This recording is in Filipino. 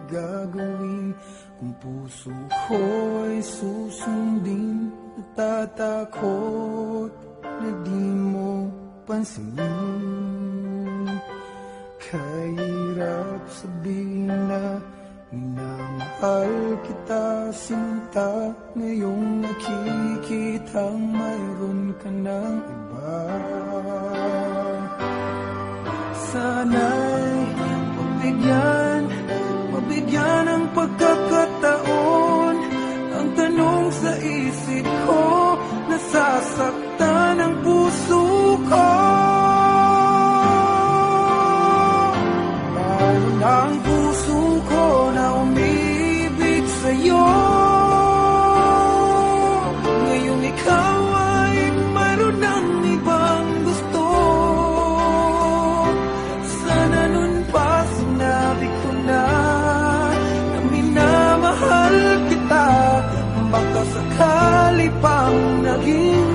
gagawin kung puso ko ay susundin? Natatakot na di mo pansinin. Kahirap sabihin na minamahal kita, sinta. Ngayong nakikitang mayroon ka ng iba. Sana'y mabigyan ng pagkakataon. Ang tanong sa isip ko, nasasaktan ang puso ko. Mayroon ang puso ko na umibig sa'yo. Ngayong ikaw ay mayroon ng ibang gusto. Sana nun pa sinabi ko na minamahal kita. Baka sakali pang naging